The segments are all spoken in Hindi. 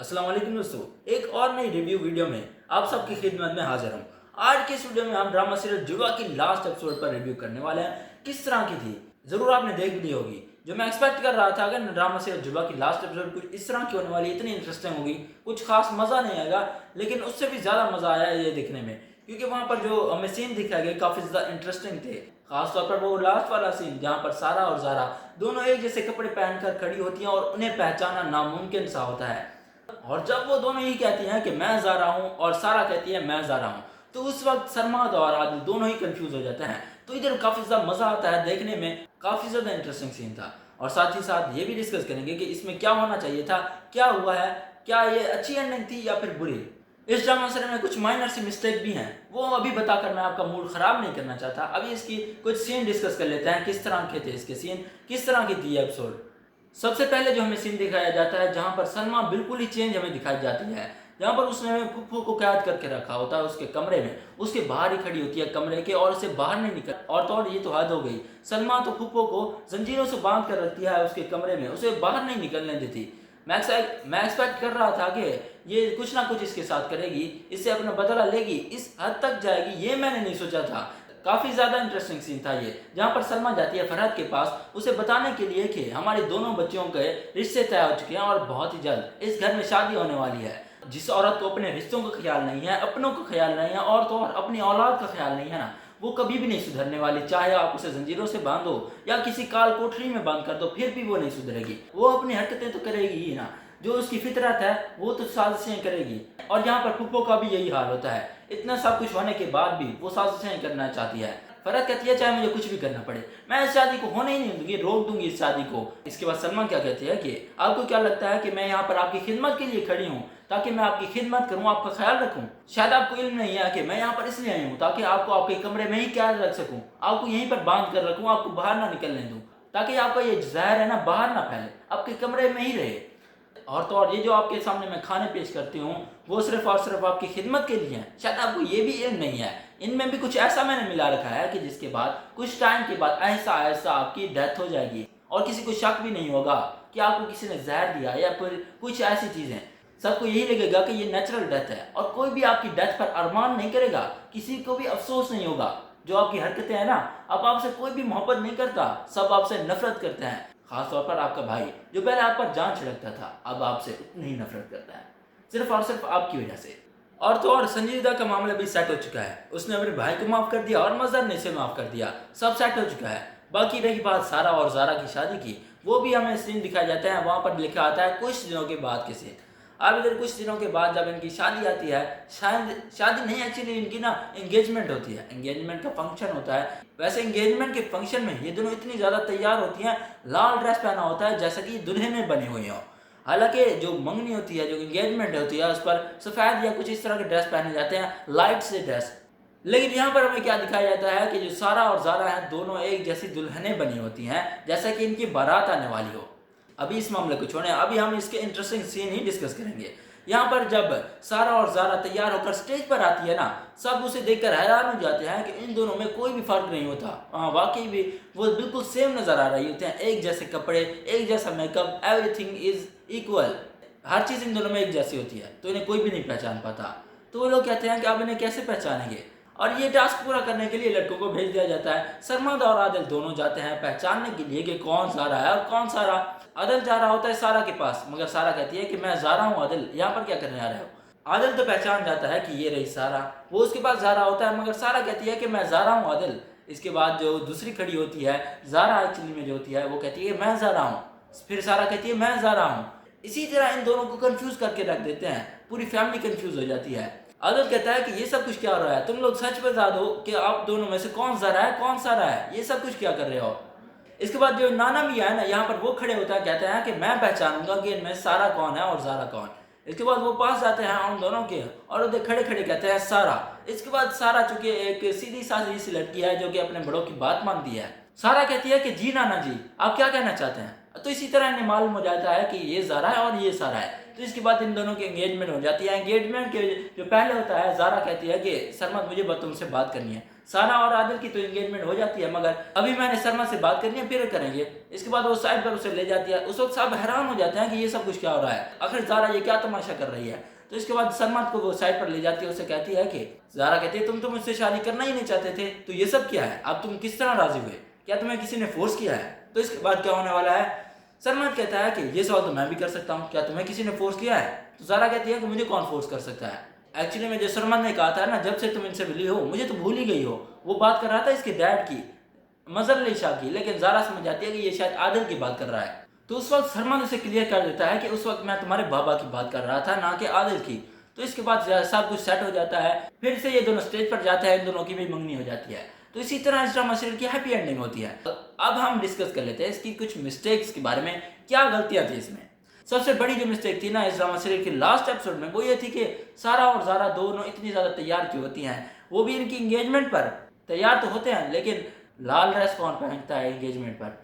अस्सलाम वालेकुम दोस्तों, एक और नई रिव्यू वीडियो में आप सबकी खिदमत में हाजिर हूँ। आज के इस वीडियो में हम ड्रामा सीरियल जुड़वा की लास्ट एपिसोड पर रिव्यू करने वाले हैं। किस तरह की थी ज़रूर आपने देख भी ली होगी। जो मैं एक्सपेक्ट कर रहा था अगर ड्रामा सीरियल जुड़वा की लास्ट एपिसोड कुछ इस तरह की होने वाली, इतनी इंटरेस्टिंग होगी, कुछ खास मज़ा नहीं आएगा, लेकिन उससे भी ज़्यादा मज़ा आया ये देखने में, क्योंकि वहाँ पर जो हमें सीन दिखाए गए काफ़ी ज़्यादा इंटरेस्टिंग थे। खासतौर पर वो लास्ट वाला सीन जहाँ पर सारा और ज़ारा दोनों एक जैसे कपड़े पहनकर खड़ी होती हैं और उन्हें पहचाना नामुमकिन सा होता है। और जब वो दोनों ही कहती हैं कि मैं जा रहा हूँ और सारा कहती है मैं जा रहा हूँ, तो उस वक्त सरमाद और आदिल दोनों ही कंफ्यूज हो जाते हैं। तो इधर काफ़ी ज़्यादा मज़ा आता है देखने में, काफ़ी ज़्यादा इंटरेस्टिंग सीन था। और साथ ही साथ ये भी डिस्कस करेंगे कि इसमें क्या होना चाहिए था, क्या हुआ है, क्या ये अच्छी एंडिंग थी या फिर बुरी। इस ड्रामा सीरीज में कुछ माइनर सी मिस्टेक भी हैं, वो अभी बताकर मैं आपका मूड ख़राब नहीं करना चाहता। अभी इसकी कुछ सीन डिस्कस कर लेते हैं, किस तरह के थे इसके सीन, किस तरह की थी एपिसोड। सबसे पहले जो हमें सीन दिखाया जाता है जहाँ पर सलमा बिल्कुल ही चेंज हमें दिखाई जाती है, जहाँ पर उसने हमें फुफ्फू को कैद करके रखा होता है उसके कमरे में, उसके बाहर ही खड़ी होती है कमरे के और उसे बाहर नहीं निकल। और तो और ये तो हद हो गई, सलमा तो फुफ्फू को जंजीरों से बांध कर रखती है उसके कमरे में, उसे बाहर नहीं निकलने देती। मैं एक्सपेक्ट कर रहा था कि ये कुछ ना कुछ इसके साथ करेगी, इससे अपना बदला लेगी, इस हद तक जाएगी, ये मैंने नहीं सोचा था। काफ़ी ज़्यादा इंटरेस्टिंग सीन था ये, जहाँ पर सलमा जाती है फरहद के पास उसे बताने के लिए कि हमारे दोनों बच्चों के रिश्ते तय हो चुके हैं और बहुत ही जल्द इस घर में शादी होने वाली है। जिस औरत को अपने रिश्तों का ख्याल नहीं है, अपनों का ख्याल नहीं है और तो और अपनी औलाद का ख्याल नहीं है ना, वो कभी भी नहीं सुधरने वाली। चाहे आप उसे जंजीरों से बांधो या किसी काल कोठरी में बंद कर दो, फिर भी वो नहीं सुधरेगी। वो अपनी हरकतें तो करेगी ही ना, जो उसकी फितरत है वो तो साजिशें करेगी। और यहाँ पर फुप्पो का भी यही हाल होता है, इतना सब कुछ होने के बाद भी वो साजिशें करना चाहती है। फरहद कहती है चाहे मुझे कुछ भी करना पड़े, मैं इस शादी को होने ही नहीं दूंगी, रोक दूंगी इस शादी को। इसके बाद सलमा क्या कहती है कि आपको क्या लगता है कि मैं यहाँ पर आपकी खिदमत के लिए खड़ी हूँ, ताकि मैं आपकी खिदमत करूँ, आपका ख्याल रखूँ। शायद आपको इल्म नहीं है कि मैं यहाँ पर इसलिए आई हूँ ताकि आपको आपके कमरे में ही कैद रख सकूँ, आपको यहीं पर बांध कर रखूँ, आपको बाहर ना निकलने दूँ, ताकि आपका ये जहर है ना बाहर ना फैले, आपके कमरे में ही रहे। और तो और ये जो आपके सामने मैं खाने पेश करती हूँ वो सिर्फ और सिर्फ आपकी खिदमत के लिए है। शायद आपको ये भी इल्म नहीं है, इनमें भी कुछ ऐसा मैंने मिला रखा है कि जिसके बाद कुछ टाइम के बाद ऐसा ऐसा आपकी डेथ हो जाएगी और किसी को शक भी नहीं होगा कि आपको किसी ने जहर दिया या फिर कुछ ऐसी चीज़ें। सबको यही लगेगा कि ये नेचुरल डेथ है और कोई भी आपकी डेथ पर अरमान नहीं करेगा, किसी को भी अफसोस नहीं होगा। जो आपकी हरकतें हैं ना, अब आपसे कोई भी मोहब्बत नहीं करता, सब आपसे नफरत करते हैं। खासतौर पर आपका भाई जो पहले आप पर जान छिड़कता था, अब आपसे उतनी ही नफरत करता है, सिर्फ और सिर्फ आपकी वजह से। और तो और संजीदा का मामला भी सेट हो चुका है, उसने अपने भाई को माफ़ कर दिया और मजहर ने इसे माफ़ कर दिया, सब सेट हो चुका है। बाकी रही बात सारा और ज़ारा की शादी की, वो भी हमें सीन दिखाए जाते हैं, वहाँ पर लिखा आता है कुछ दिनों के बाद के सीन। अब इधर कुछ दिनों के बाद जब इनकी शादी आती है, शायद शादी नहीं, एक्चुअली इनकी ना एंगेजमेंट होती है, एंगेजमेंट का फंक्शन होता है। वैसे एंगेजमेंट के फंक्शन में ये दोनों इतनी ज़्यादा तैयार होती हैं, लाल ड्रेस पहना होता है जैसा कि दुल्हनें बनी हुई हो। हालांकि जो मंगनी होती है, जो एंगेजमेंट होती है, उस पर सफ़ेद या कुछ इस तरह के ड्रेस पहने जाते हैं, लाइट से ड्रेस। लेकिन यहाँ पर हमें क्या दिखाया जाता है कि जो सारा और ज़ारा हैं दोनों एक जैसी दुल्हनें बनी होती हैं, जैसा कि इनकी बारात आने वाली हो। अभी इस मामले को छोड़ें, अभी हम इसके इंटरेस्टिंग सीन ही डिस्कस करेंगे। यहाँ पर जब सारा और ज़ारा तैयार होकर स्टेज पर आती है ना, सब उसे देखकर हैरान हो जाते हैं कि इन दोनों में कोई भी फर्क नहीं होता। हाँ, वाकई भी वो बिल्कुल सेम नज़र आ रही होते हैं, एक जैसे कपड़े, एक जैसा मेकअप, एवरीथिंग इज इक्वल, हर चीज़ इन दोनों में एक जैसी होती है, तो इन्हें कोई भी नहीं पहचान पाता। तो वो लोग कहते हैं कि आप इन्हें कैसे पहचानेंगे, और ये टास्क पूरा करने के लिए लड़कों को भेज दिया जाता है। सरमद और आदिल दोनों जाते हैं पहचानने के लिए कि कौन ज़ारा है और कौन सारा। आदिल जा रहा होता है सारा के पास, मगर सारा कहती है कि मैं ज़ारा हूँ, आदिल यहाँ पर क्या करने आ रहे हो। आदिल तो पहचान जाता है कि ये रही सारा, वो उसके पास ज़ारा होता है, मगर सारा कहती है कि मैं ज़ारा हूँ आदिल। इसके बाद जो दूसरी खड़ी होती है, ज़ारा एक्चुअली में जो होती है, वो कहती है मैं ज़ारा हूँ, फिर सारा कहती है मैं ज़ारा हूँ। इसी तरह इन दोनों को कंफ्यूज करके रख देते हैं, पूरी फैमिली कंफ्यूज हो जाती है। आदिल कहता है कि ये सब कुछ क्या हो रहा है, तुम लोग सच बता दो कि आप दोनों में से कौन ज़ारा है कौन सारा है, ये सब कुछ क्या कर रहे हो। इसके बाद जो नाना मियाँ है ना, यहाँ पर वो खड़े होता है, कहते हैं कि मैं पहचानूंगा कि इनमें सारा कौन है और ज़ारा कौन। इसके बाद वो पास जाते हैं उन दोनों के और उधर खड़े खड़े कहते हैं सारा। इसके बाद सारा चूंकि एक सीधी सादी सी लड़की है जो कि अपने बड़ों की बात मानती है, सारा कहती है कि जी नाना जी, आप क्या कहना चाहते हैं। तो इसी तरह इन्हें मालूम हो जाता है कि ये ज़ारा है और ये सारा है। तो इसके बाद इन दोनों की एंगेजमेंट हो जाती है। एंगेजमेंट के जो पहले होता है, ज़ारा कहती है कि सरमद मुझे तुमसे बात करनी है। सारा और आदिल की तो एंगेजमेंट हो जाती है, मगर अभी मैंने सरमा से बात करनी है, फिर करेंगे। इसके बाद वो साइड पर उसे ले जाती है। उस वक्त सब हैरान हो जाते हैं कि ये सब कुछ क्या हो रहा है, आखिर ज़ारा ये क्या तमाशा कर रही है। तो इसके बाद सरमा को वो साइड पर ले जाती है, उसे कहती है कि ज़ारा कहती है तुम तो मुझसे शादी करना ही नहीं चाहते थे, तो ये सब क्या है, अब तुम किस तरह राजी हुए, क्या तुम्हें किसी ने फोर्स किया है। तो इसके बाद क्या होने वाला है, सलमान कहता है कि ये सवाल तो मैं भी कर सकता हूँ, क्या तुम्हें किसी ने फोर्स किया है। तो ज़ारा कहती है कि मुझे कौन फोर्स कर सकता है। एक्चुअली में जो सलमान ने कहा था ना, जब से तुम इनसे मिली हो मुझे तो भूल ही गई हो, वो बात कर रहा था इसके डैड की, मजहर अली शाह की। लेकिन ज़ारा समझ जाती है कि ये शायद आदिल की बात कर रहा है। तो उस वक्त सलमान उसे क्लियर कर देता है कि उस वक्त मैं तुम्हारे बाबा की बात कर रहा था, ना कि आदिल की। तो इसके बाद सब कुछ सेट हो जाता है, फिर से ये दोनों स्टेज पर जाते हैं, इन दोनों की भी मंगनी हो जाती है। तो इसी तरह इस ड्रामा सीरियल की हैप्पी एंडिंग होती है। तो अब हम डिस्कस कर लेते हैं इसकी कुछ मिस्टेक्स के बारे में, क्या गलतियां थी इसमें। सबसे बड़ी जो मिस्टेक थी ना इस ड्रामा सीरियल के लास्ट एपिसोड में, वो ये थी कि सारा और ज़ारा दोनों इतनी ज़्यादा तैयार क्यों होती हैं। वो भी इनकी इंगेजमेंट पर तैयार तो होते हैं, लेकिन लाल ड्रेस कौन पहनता है एंगेजमेंट पर,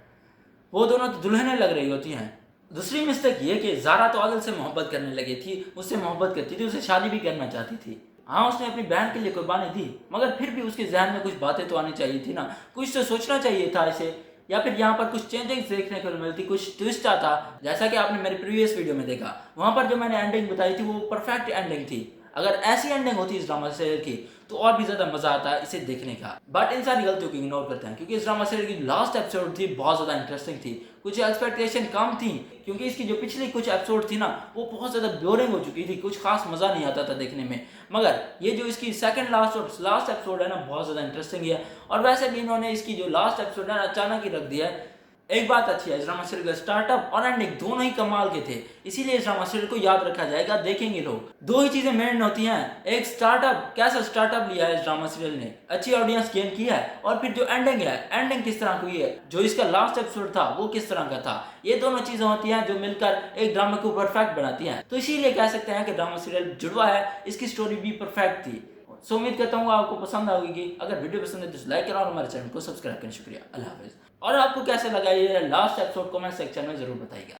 वो दोनों तो दुल्हनें लग रही होती हैं। दूसरी मिस्टेक ये कि ज़ारा तो आदिल से मोहब्बत करने लगी थी, उससे मोहब्बत करती थी, उसे शादी भी करना चाहती थी। हाँ, उसने अपनी बहन के लिए कुर्बानी दी, मगर फिर भी उसके जहन में कुछ बातें तो आनी चाहिए थी ना, कुछ तो सोचना चाहिए था इसे, या फिर यहाँ पर कुछ चेंजेस देखने को मिलती, कुछ ट्विस्ट आता। जैसा कि आपने मेरे प्रीवियस वीडियो में देखा, वहाँ पर जो मैंने एंडिंग बताई थी वो परफेक्ट एंडिंग थी। अगर ऐसी एंडिंग होती इस ड्रामा सीरियल की तो और भी ज़्यादा मज़ा आता है इसे देखने का। बट इन सारी गलतियों को इग्नोर करते हैं, क्योंकि इस ड्रामा सीरियल की लास्ट एपिसोड थी बहुत ज़्यादा इंटरेस्टिंग थी। कुछ एक्सपेक्टेशन कम थी, क्योंकि इसकी जो पिछली कुछ एपिसोड थी ना वो बहुत ज़्यादा बोरिंग हो चुकी थी, कुछ खास मज़ा नहीं आता था देखने में। मगर ये जो इसकी सेकंड लास्ट एपिसोड है ना, बहुत ज़्यादा इंटरेस्टिंग है। और वैसे भी इन्होंने इसकी जो लास्ट एपिसोड है अचानक ही रख दिया है। एक बात अच्छी है, इस ड्रामा सीरियल का स्टार्टअप और एंडिंग दोनों ही कमाल के थे, इसीलिए इस ड्रामा सीरियल को याद रखा जाएगा, देखेंगे लोग। दो ही चीजें मेन होती हैं, एक स्टार्टअप, कैसा स्टार्टअप लिया है इस ड्रामा सीरियल ने, अच्छी ऑडियंस गेन की है, और फिर जो एंडिंग है, एंडिंग किस तरह की है, जो इसका लास्ट एपिसोड था वो किस तरह का था। ये दोनों चीजें होती हैं जो मिलकर एक ड्रामा को परफेक्ट बनाती हैं। तो इसीलिए कह सकते हैं कि ड्रामा सीरियल जुड़वा है, इसकी स्टोरी भी परफेक्ट थी। सो उम्मीद करता हूँ आपको पसंद आएगी। अगर वीडियो पसंद है तो लाइक करें और हमारे चैनल को सब्सक्राइब करें। शुक्रिया, अल्लाह हाफिज़। और आपको कैसे लगा ये लास्ट एपिसोड कमेंट सेक्शन में जरूर बताइएगा।